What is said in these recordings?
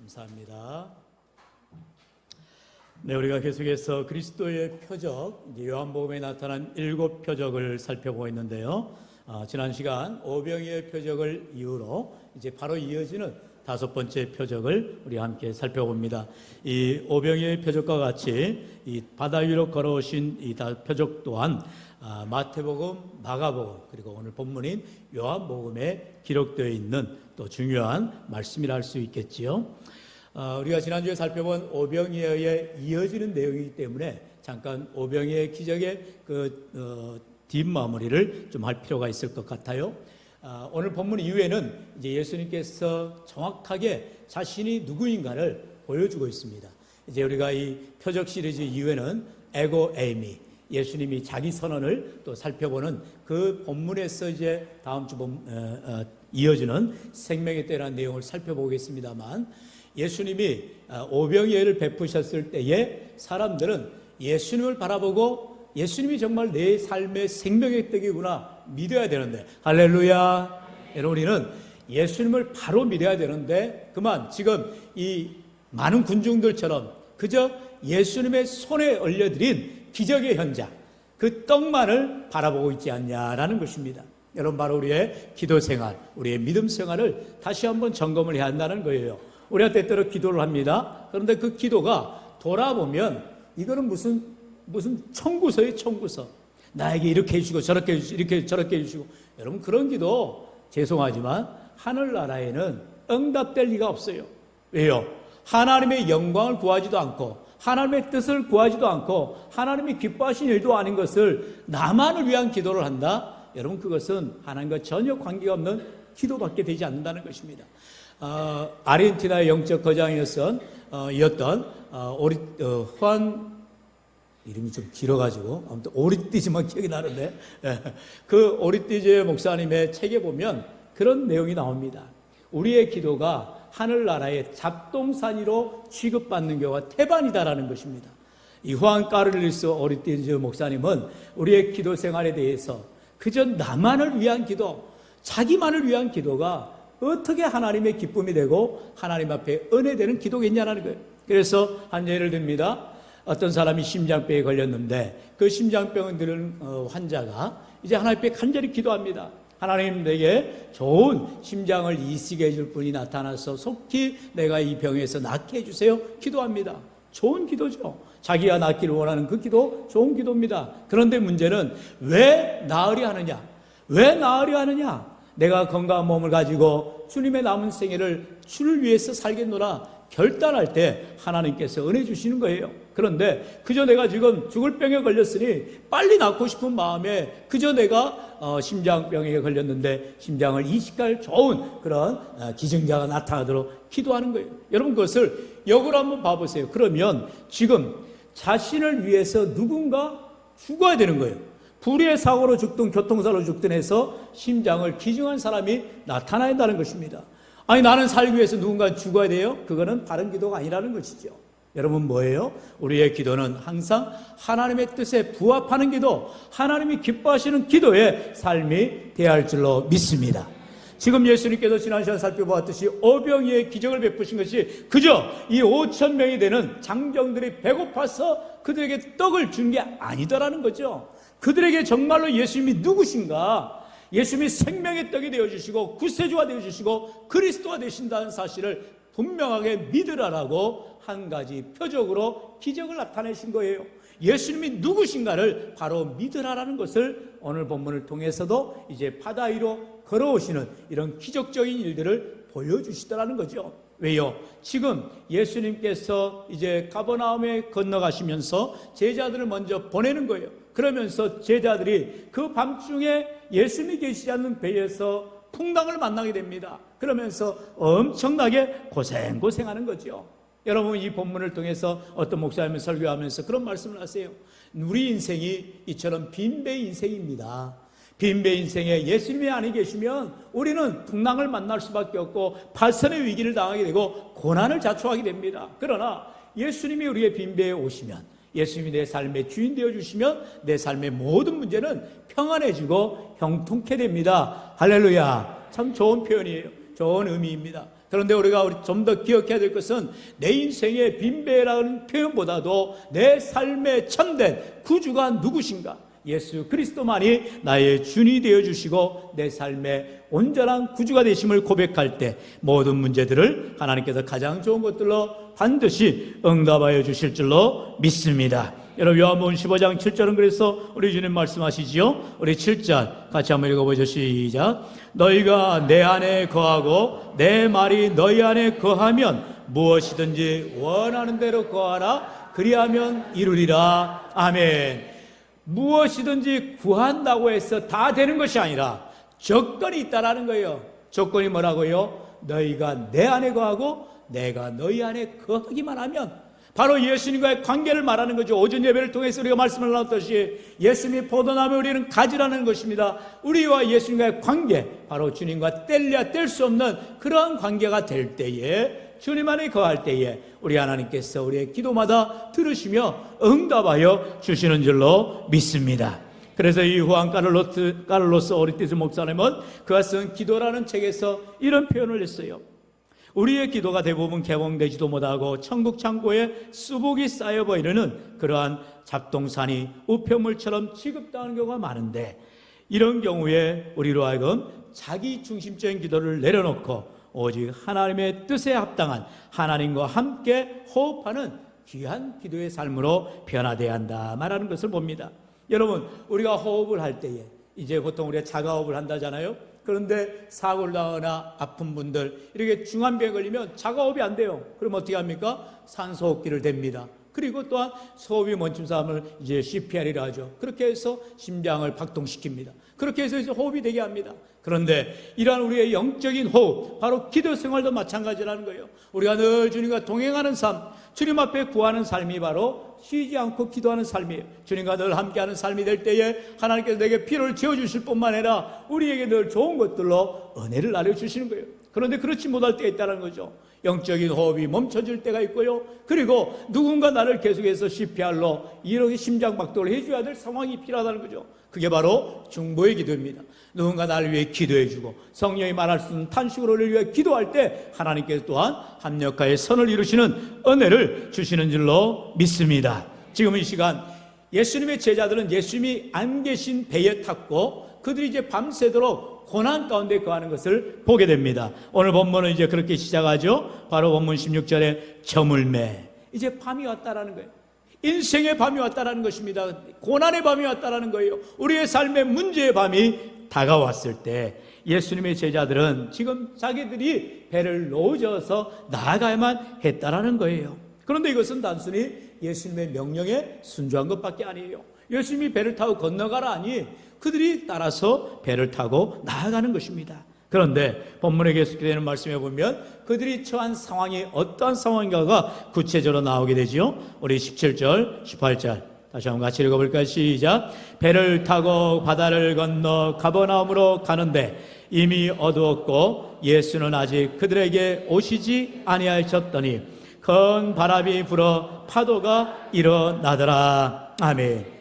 감사합니다. 네, 우리가 계속해서 그리스도의 표적, 요한복음에 나타난 7표적을 살펴보고 있는데요. 지난 시간 오병이의 표적을 이후로 이제 바로 이어지는 5번째 표적을 우리 함께 살펴봅니다. 이 오병이의 표적과 같이 이 바다 위로 걸어오신 이 표적 또한 마태복음, 마가복음, 그리고 오늘 본문인 요한복음에 기록되어 있는 또 중요한 말씀이라 할 수 있겠지요. 우리가 지난주에 살펴본 오병이어에 이어지는 내용이기 때문에 잠깐 오병이의 기적의 뒷마무리를 좀 할 필요가 있을 것 같아요. 오늘 본문 이후에는 이제 예수님께서 정확하게 자신이 누구인가를 보여주고 있습니다. 이제 우리가 이 표적 시리즈 이후에는 에고 에이미, 예수님이 자기 선언을 또 살펴보는 그 본문에서 이제 다음 주 이어지는 생명의 때라는 내용을 살펴보겠습니다만, 예수님이 오병이어를 베푸셨을 때에 사람들은 예수님을 바라보고 예수님이 정말 내 삶의 생명의 떡이구나 믿어야 되는데, 할렐루야. 여러분, 우리는 예수님을 바로 믿어야 되는데 그만 지금 이 많은 군중들처럼 그저 예수님의 손에 올려드린 기적의 현장, 그 떡만을 바라보고 있지 않냐라는 것입니다. 여러분, 바로 우리의 기도 생활, 우리의 믿음 생활을 다시 한번 점검을 해야 한다는 거예요. 우리가 때때로 기도를 합니다. 그런데 그 기도가 돌아보면 이거는 무슨 청구서예요, 청구서. 나에게 이렇게 해주시고 저렇게 해주시고 이렇게 저렇게 해주시고. 여러분, 그런 기도 죄송하지만 하늘나라에는 응답될 리가 없어요. 왜요? 하나님의 영광을 구하지도 않고 하나님의 뜻을 구하지도 않고 하나님이 기뻐하신 일도 아닌 것을 나만을 위한 기도를 한다? 여러분, 그것은 하나님과 전혀 관계가 없는 기도밖에 되지 않는다는 것입니다. 아르헨티나의 영적 거장이었던 후안, 이름이 좀 길어가지고 아무튼 오리띠즈만 기억이 나는데, 그 오리띠즈 목사님의 책에 보면 그런 내용이 나옵니다. 우리의 기도가 하늘나라의 잡동사니로 취급받는 경우가 태반이다라는 것입니다. 이 후안 까를리스 오리띠즈 목사님은 우리의 기도 생활에 대해서 그저 나만을 위한 기도, 자기만을 위한 기도가 어떻게 하나님의 기쁨이 되고 하나님 앞에 은혜되는 기도겠냐는 거예요. 그래서 한 예를 듭니다. 어떤 사람이 심장병에 걸렸는데 그 심장병을 들은 환자가 이제 하나님 앞에 간절히 기도합니다. 하나님, 내게 좋은 심장을 이식해 줄 분이 나타나서 속히 내가 이 병에서 낫게 해주세요. 기도합니다. 좋은 기도죠. 자기가 낫기를 원하는 그 기도, 좋은 기도입니다. 그런데 문제는 왜 나으려 하느냐? 왜 나으려 하느냐? 내가 건강한 몸을 가지고 주님의 남은 생애를 주를 위해서 살겠노라 결단할 때 하나님께서 은혜 주시는 거예요. 그런데 그저 내가 지금 죽을 병에 걸렸으니 빨리 낫고 싶은 마음에 그저 내가 심장병에 걸렸는데 심장을 이식할 좋은 그런 기증자가 나타나도록 기도하는 거예요. 여러분, 그것을 역으로 한번 봐보세요. 그러면 지금 자신을 위해서 누군가 죽어야 되는 거예요. 불의의 사고로 죽든 교통사고로 죽든 해서 심장을 기증한 사람이 나타나야 한다는 것입니다. 아니, 나는 살기 위해서 누군가 죽어야 돼요? 그거는 바른 기도가 아니라는 것이죠. 여러분, 뭐예요? 우리의 기도는 항상 하나님의 뜻에 부합하는 기도, 하나님이 기뻐하시는 기도의 삶이 되어야 할 줄로 믿습니다. 지금 예수님께서 지난 시간 살펴보았듯이 오병이의 기적을 베푸신 것이 그저 이 5,000명이 되는 장정들이 배고파서 그들에게 떡을 준 게 아니더라는 거죠. 그들에게 정말로 예수님이 누구신가, 예수님이 생명의 떡이 되어주시고 구세주가 되어주시고 그리스도가 되신다는 사실을 분명하게 믿으라라고 한 가지 표적으로 기적을 나타내신 거예요. 예수님이 누구신가를 바로 믿으라라는 것을 오늘 본문을 통해서도 이제 바다 위로 걸어오시는 이런 기적적인 일들을 보여주시더라는 거죠. 왜요? 지금 예수님께서 이제 가버나움에 건너가시면서 제자들을 먼저 보내는 거예요. 그러면서 제자들이 그 밤중에 예수님이 계시지 않는 배에서 풍랑을 만나게 됩니다. 그러면서 엄청나게 고생하는 거죠. 여러분, 이 본문을 통해서 어떤 목사님이 설교하면서 그런 말씀을 하세요. 우리 인생이 이처럼 빈배 인생입니다. 빈배 인생에 예수님이 아니 계시면 우리는 풍랑을 만날 수밖에 없고 발선의 위기를 당하게 되고 고난을 자초하게 됩니다. 그러나 예수님이 우리의 빈배에 오시면, 예수님이 내 삶의 주인 되어주시면 내 삶의 모든 문제는 평안해지고 형통케 됩니다. 할렐루야. 참 좋은 표현이에요. 좋은 의미입니다. 그런데 우리가 좀 더 기억해야 될 것은 내 인생의 빈배라는 표현보다도 내 삶의 참된 구주가 누구신가? 예수 그리스도만이 나의 주인이 되어주시고 내 삶의 온전한 구주가 되심을 고백할 때 모든 문제들을 하나님께서 가장 좋은 것들로 반드시 응답하여 주실 줄로 믿습니다. 여러분, 요한복음 15장 7절은 그래서 우리 주님 말씀하시지요. 우리 7절 같이 한번 읽어보죠. 시작. 너희가 내 안에 거하고 내 말이 너희 안에 거하면 무엇이든지 원하는 대로 거하라. 그리하면 이루리라. 아멘. 무엇이든지 구한다고 해서 다 되는 것이 아니라 조건이 있다라는 거예요. 조건이 뭐라고요? 너희가 내 안에 거하고 내가 너희 안에 거하기만 하면, 바로 예수님과의 관계를 말하는 거죠. 오전 예배를 통해서 우리가 말씀을 나눴듯이 예수님이 포도나무, 우리는 가지라는 것입니다. 우리와 예수님과의 관계, 바로 주님과 뗄래야 뗄 수 없는 그러한 관계가 될 때에, 주님 안에 거할 때에 우리 하나님께서 우리의 기도마다 들으시며 응답하여 주시는 줄로 믿습니다. 그래서 이 후안 카를로스 오리티즈 목사님은 그가 쓴 기도라는 책에서 이런 표현을 했어요. 우리의 기도가 대부분 개봉되지도 못하고 천국 창고에 수복이 쌓여 보이는 그러한 잡동사니 우편물처럼 취급당하는 경우가 많은데, 이런 경우에 우리로 하여금 자기 중심적인 기도를 내려놓고 오직 하나님의 뜻에 합당한 하나님과 함께 호흡하는 귀한 기도의 삶으로 변화되어야 한다 말하는 것을 봅니다. 여러분, 우리가 호흡을 할 때에 이제 보통 우리가 자가호흡을 한다잖아요. 그런데 사고를 당하거나 아픈 분들, 이렇게 중환병에 걸리면 자가호흡이 안 돼요. 그럼 어떻게 합니까? 산소호흡기를 댑니다. 그리고 또한 소호흡이 멈춘 사람을 이제 CPR이라 하죠. 그렇게 해서 심장을 박동시킵니다. 그렇게 해서 이제 호흡이 되게 합니다. 그런데 이러한 우리의 영적인 호흡, 바로 기도 생활도 마찬가지라는 거예요. 우리가 늘 주님과 동행하는 삶, 주님 앞에 구하는 삶이 바로 쉬지 않고 기도하는 삶이에요. 주님과 늘 함께하는 삶이 될 때에 하나님께서 내게 피를 지어주실 뿐만 아니라 우리에게 늘 좋은 것들로 은혜를 나눠주시는 거예요. 그런데 그렇지 못할 때가 있다는 거죠. 영적인 호흡이 멈춰질 때가 있고요. 그리고 누군가 나를 계속해서 CPR로 이렇게 심장박동을 해줘야 될 상황이 필요하다는 거죠. 그게 바로 중보의 기도입니다. 누군가 나를 위해 기도해주고 성령이 말할 수 있는 탄식으로를 위해 기도할 때 하나님께서 또한 합력하여 선을 이루시는 은혜를 주시는 줄로 믿습니다. 지금 이 시간 예수님의 제자들은 예수님이 안 계신 배에 탔고 그들이 이제 밤새도록 고난 가운데 거하는 것을 보게 됩니다. 오늘 본문은 이제 그렇게 시작하죠. 바로 본문 16절에 저물매, 이제 밤이 왔다라는 거예요. 인생의 밤이 왔다라는 것입니다. 고난의 밤이 왔다라는 거예요. 우리의 삶의 문제의 밤이 다가왔을 때 예수님의 제자들은 지금 자기들이 배를 놓으셔서 나아가야만 했다라는 거예요. 그런데 이것은 단순히 예수님의 명령에 순종한 것밖에 아니에요. 예수님이 배를 타고 건너가라 하니 그들이 따라서 배를 타고 나아가는 것입니다. 그런데 본문에 계속되는 말씀에 보면 그들이 처한 상황이 어떠한 상황인가가 구체적으로 나오게 되죠. 우리 17절, 18절 다시 한번 같이 읽어볼까요? 시작. 배를 타고 바다를 건너 가버나움으로 가는데 이미 어두웠고 예수는 아직 그들에게 오시지 아니하셨더니 큰 바람이 불어 파도가 일어나더라. 아멘.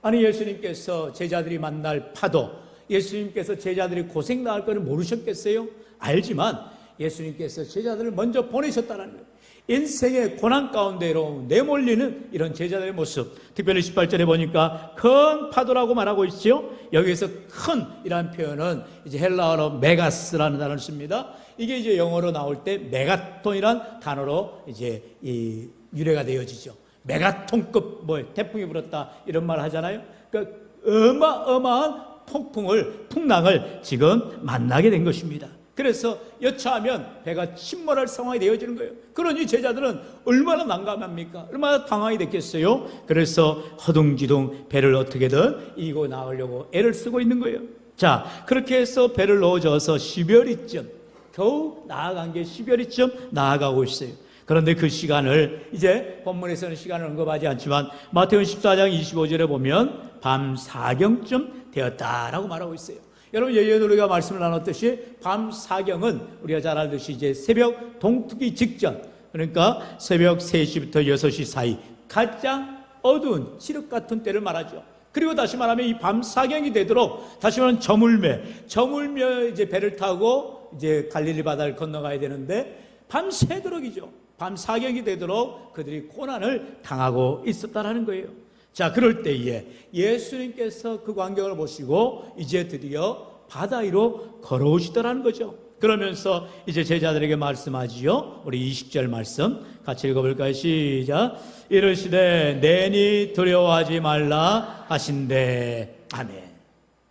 아니, 예수님께서 제자들이 만날 파도, 예수님께서 제자들이 고생 당할 거는 모르셨겠어요? 알지만 예수님께서 제자들을 먼저 보내셨다는 거예요. 인생의 고난 가운데로 내몰리는 이런 제자들의 모습, 특별히 18절에 보니까 큰 파도라고 말하고 있죠. 여기에서 큰 이라는 표현은 이제 헬라어로 메가스라는 단어를 씁니다. 이게 이제 영어로 나올 때 메가톤이란 단어로 이제 이 유래가 되어지죠. 메가톤급 태풍이 불었다 이런 말 하잖아요. 그러니까 어마어마한 풍랑을 지금 만나게 된 것입니다. 그래서 여차하면 배가 침몰할 상황이 되어지는 거예요. 그러니 제자들은 얼마나 난감합니까? 얼마나 당황이 됐겠어요? 그래서 허둥지둥 배를 어떻게든 이기고 나오려고 애를 쓰고 있는 거예요. 자, 그렇게 해서 배를 넣어줘서 10여리쯤, 겨우 나아간 게 10여리쯤 나아가고 있어요. 그런데 그 시간을 이제 본문에서는 시간을 언급하지 않지만 마태복음 14장 25절에 보면 밤 4경쯤 되었다라고 말하고 있어요. 여러분, 예전에 우리가 말씀을 나눴듯이 밤 4경은 우리가 잘 알듯이 이제 새벽 동트기 직전, 그러니까 새벽 3시부터 6시 사이 가장 어두운 칠흑 같은 때를 말하죠. 그리고 다시 말하면 이 밤 4경이 되도록 다시 말하면 저물며 이제 배를 타고 이제 갈릴리 바다를 건너가야 되는데 밤새도록이죠. 밤 사경이 되도록 그들이 고난을 당하고 있었다라는 거예요. 자, 그럴 때에 예수님께서 그 광경을 보시고 이제 드디어 바다 위로 걸어오시더라는 거죠. 그러면서 이제 제자들에게 말씀하지요. 우리 20절 말씀 같이 읽어볼까요? 시작. 이르시되 내니 두려워하지 말라 하신대. 아멘.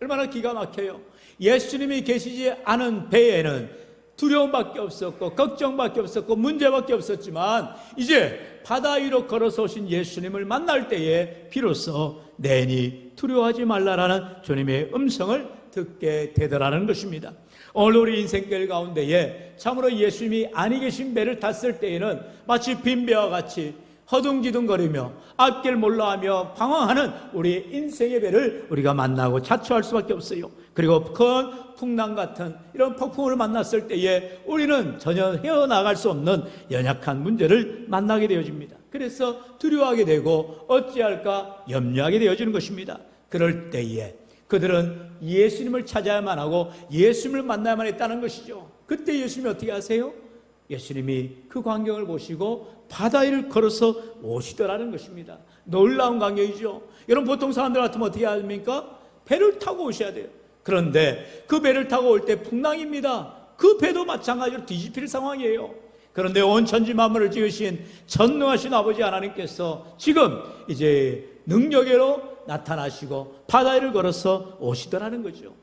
얼마나 기가 막혀요. 예수님이 계시지 않은 배에는 두려움밖에 없었고 걱정밖에 없었고 문제밖에 없었지만 이제 바다 위로 걸어서 오신 예수님을 만날 때에 비로소 내니 두려워하지 말라라는 주님의 음성을 듣게 되더라는 것입니다. 오늘 우리 인생길 가운데에 참으로 예수님이 아니 계신 배를 탔을 때에는 마치 빈 배와 같이 허둥지둥거리며 앞길 몰라하며 방황하는 우리 인생의 배를 우리가 만나고 자초할 수밖에 없어요. 그리고 큰 풍랑 같은 이런 폭풍을 만났을 때에 우리는 전혀 헤어나갈 수 없는 연약한 문제를 만나게 되어집니다. 그래서 두려워하게 되고 어찌할까 염려하게 되어지는 것입니다. 그럴 때에 그들은 예수님을 찾아야만 하고 예수님을 만나야만 했다는 것이죠. 그때 예수님이 어떻게 하세요? 예수님이 그 광경을 보시고 바다 위를 걸어서 오시더라는 것입니다. 놀라운 광경이죠. 여러분 보통 사람들 같으면 어떻게 합니까? 배를 타고 오셔야 돼요. 그런데 그 배를 타고 올 때 풍랑입니다. 그 배도 마찬가지로 뒤집힐 상황이에요. 그런데 온 천지 만물을 지으신 전능하신 아버지 하나님께서 지금 이제 능력으로 나타나시고 바다 위를 걸어서 오시더라는 거죠.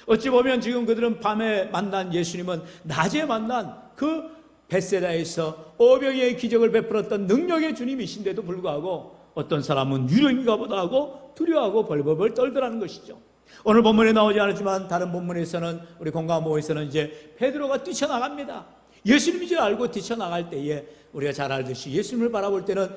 어찌 보면 지금 그들은 밤에 만난 예수님은 낮에 만난 그 벳세다에서 오병이의 기적을 베풀었던 능력의 주님이신데도 불구하고 어떤 사람은 유령인가 보다 하고 두려워하고 벌벌벌 떨더라는 것이죠. 오늘 본문에 나오지 않았지만 다른 본문에서는 우리 공감모에서는 이제 베드로가 뛰쳐나갑니다. 예수님인 줄 알고 뛰쳐나갈 때에 우리가 잘 알듯이 예수님을 바라볼 때는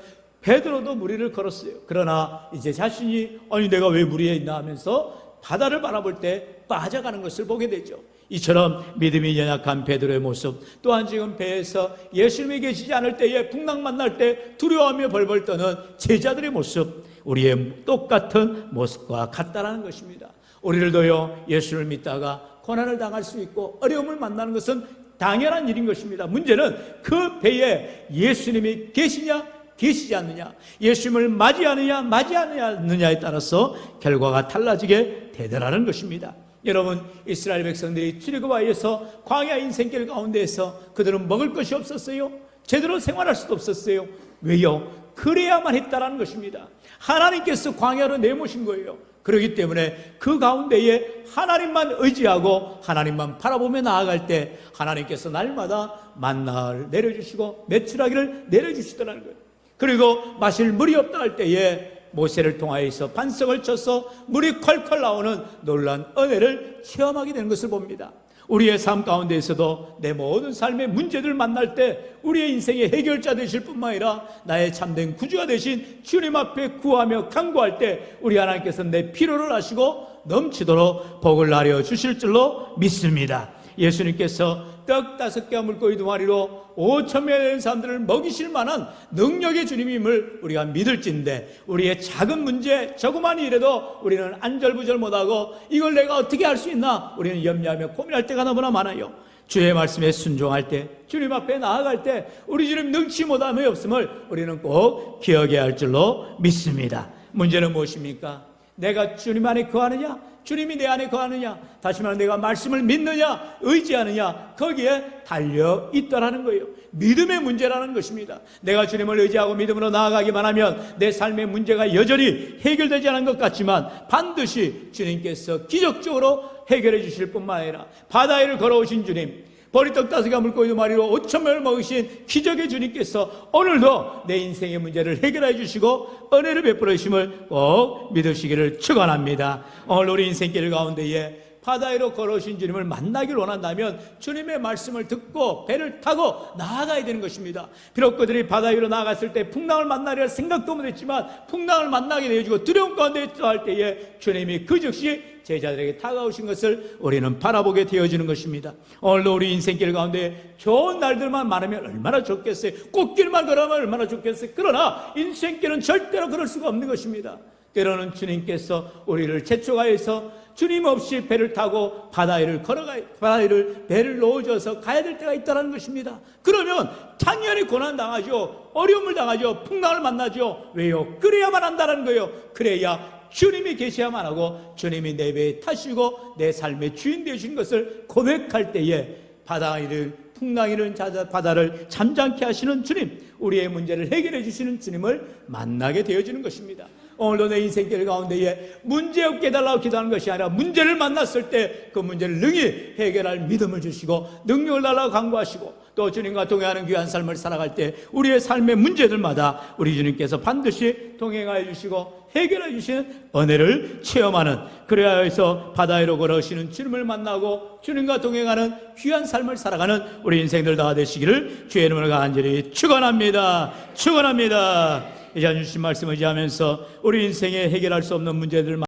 베드로도 무리를 걸었어요. 그러나 이제 자신이 아니 내가 왜 무리에 있나 하면서 바다를 바라볼 때 빠져가는 것을 보게 되죠. 이처럼 믿음이 연약한 베드로의 모습, 또한 지금 배에서 예수님이 계시지 않을 때에 풍랑 만날 때 두려워하며 벌벌 떠는 제자들의 모습, 우리의 똑같은 모습과 같다라는 것입니다. 우리들도요 예수를 믿다가 고난을 당할 수 있고 어려움을 만나는 것은 당연한 일인 것입니다. 문제는 그 배에 예수님이 계시냐 계시지 않느냐, 예수님을 맞이하느냐 맞이 않느냐에 따라서 결과가 달라지게 되더라는 것입니다. 여러분, 이스라엘 백성들이 출애굽하여서 광야 인생길 가운데에서 그들은 먹을 것이 없었어요. 제대로 생활할 수도 없었어요. 왜요? 그래야만 했다라는 것입니다. 하나님께서 광야로 내모신 거예요. 그렇기 때문에 그 가운데에 하나님만 의지하고 하나님만 바라보며 나아갈 때 하나님께서 날마다 만나를 내려주시고 메추라기를 내려주시더라는 거예요. 그리고 마실 물이 없다 할 때에 모세를 통하여서 반석을 쳐서 물이 콸콸 나오는 놀라운 은혜를 체험하게 되는 것을 봅니다. 우리의 삶 가운데에서도 내 모든 삶의 문제들을 만날 때 우리의 인생의 해결자 되실 뿐만 아니라 나의 참된 구주가 되신 주님 앞에 구하며 간구할 때 우리 하나님께서 내 필요를 아시고 넘치도록 복을 나려 주실 줄로 믿습니다. 예수님께서 떡 5개와 물고기 2마리로 5,000명에 되는 사람들을 먹이실 만한 능력의 주님임을 우리가 믿을진데 우리의 작은 문제, 조그만 일에도 우리는 안절부절 못하고 이걸 내가 어떻게 할 수 있나 우리는 염려하며 고민할 때가 너무나 많아요. 주의 말씀에 순종할 때, 주님 앞에 나아갈 때 우리 주님 능치 못함이 없음을 우리는 꼭 기억해야 할 줄로 믿습니다. 문제는 무엇입니까? 내가 주님 안에 거하느냐? 주님이 내 안에 거하느냐? 다시 말하면 내가 말씀을 믿느냐? 의지하느냐? 거기에 달려 있다라는 거예요. 믿음의 문제라는 것입니다. 내가 주님을 의지하고 믿음으로 나아가기만 하면 내 삶의 문제가 여전히 해결되지 않은 것 같지만 반드시 주님께서 기적적으로 해결해 주실 뿐만 아니라 바다 위를 걸어오신 주님, 보리떡 5개와 물고기 2마리로 5,000명을 먹으신 기적의 주님께서 오늘도 내 인생의 문제를 해결해 주시고 은혜를 베풀어 주심을 꼭 믿으시기를 축원합니다. 오늘 우리 인생길 가운데에 바다 위로 걸어오신 주님을 만나길 원한다면 주님의 말씀을 듣고 배를 타고 나아가야 되는 것입니다. 비록 그들이 바다 위로 나아갔을 때 풍랑을 만나리라 생각도 못했지만 풍랑을 만나게 되어지고 두려움 가운데 있을 때에 주님이 그 즉시 제자들에게 다가오신 것을 우리는 바라보게 되어지는 것입니다. 오늘도 우리 인생길 가운데 좋은 날들만 많으면 얼마나 좋겠어요. 꽃길만 걸으면 얼마나 좋겠어요. 그러나 인생길은 절대로 그럴 수가 없는 것입니다. 때로는 주님께서 우리를 재촉하여서 주님 없이 배를 타고 바다 위를 배를 놓아줘서 가야 될 때가 있다는 것입니다. 그러면 당연히 고난 당하죠. 어려움을 당하죠. 풍랑을 만나죠. 왜요? 그래야만 한다는 거예요. 그래야 주님이 계셔야만 하고 주님이 내 배에 타시고 내 삶의 주인 되신 것을 고백할 때에 바다 위를 풍랑 이는 바다를 잠잠케 하시는 주님, 우리의 문제를 해결해 주시는 주님을 만나게 되어지는 것입니다. 오늘도 내 인생길 가운데에 문제 없게 해달라고 기도하는 것이 아니라 문제를 만났을 때 그 문제를 능히 해결할 믿음을 주시고 능력을 달라고 간구하시고 또 주님과 동행하는 귀한 삶을 살아갈 때 우리의 삶의 문제들마다 우리 주님께서 반드시 동행하여 주시고 해결해 주시는 은혜를 체험하는, 그래야 해서 바다 위로 걸어오시는 주님을 만나고 주님과 동행하는 귀한 삶을 살아가는 우리 인생들 다 되시기를 주의 이름으로 간절히 축원합니다. 축원합니다. 이제 주신 말씀을 의지하면서 우리 인생에 해결할 수 없는 문제들